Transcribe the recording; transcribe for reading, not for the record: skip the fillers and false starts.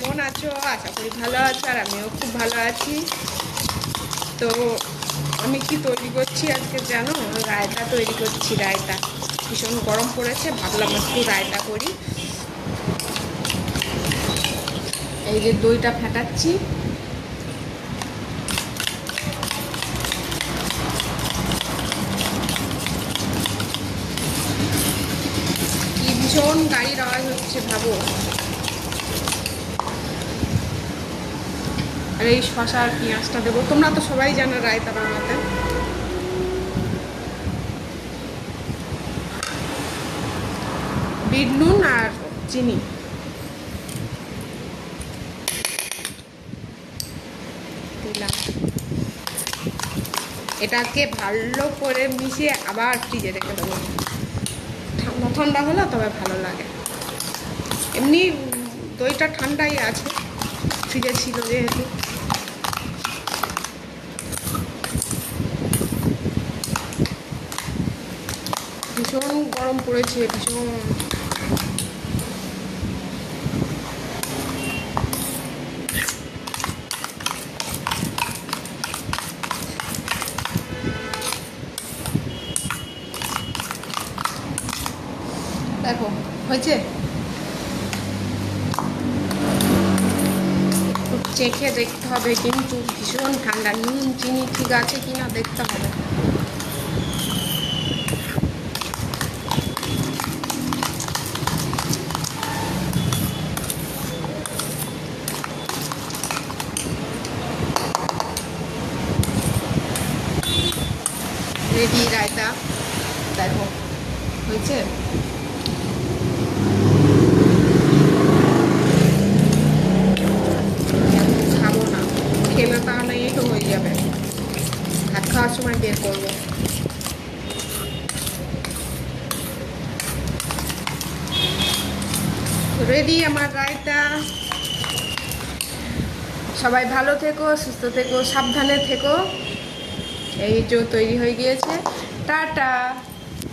কেমন আছো? আশা করি ভালো আছো, আর আমিও খুব ভালো আছি। তো আমি কি তৈরি করছি আজকে জানো? রায়তা তৈরি করছি। রায়তা ভীষণ গরম পড়েছে, ভাবলাম একটু রায়তা করি। এই যে দইটা ফেটাচ্ছি। কি ভীষণ গাড়ির আওয়াজ হচ্ছে ভাবো। আর এই শসা আর পেঁয়াজটা দেবো। তোমরা তো সবাই জানো রায়তা বানাতে। বিট নুন আর চিনি দিলাম। এটাকে ভালো করে মিশিয়ে আবার ফ্রিজে রেখে দেবো। ঠান্ডা ঠান্ডা হলে তবে ভালো লাগে। এমনি দইটা ঠান্ডাই আছে, ফ্রিজে ছিল যেহেতু। ভীষণ গরম পড়েছে, ভীষণ। দেখো হয়েছে, চেখে দেখতে হবে, কিন্তু ভীষণ ঠান্ডা। নুন চিনি ঠিক আছে কিনা দেখতে হবে। রেডি রায়তা, দেখো হয়েছে। খাবো না, খেলে তাহলে এই তো হয়ে যাবে। ভাত খাওয়ার সময় বের করবো। রেডি আমার রায়তা। সবাই ভালো থেকো, সুস্থ থেকো, সাবধানে থেকো। এই যে তৈরি হয়ে গিয়েছে। টাটা।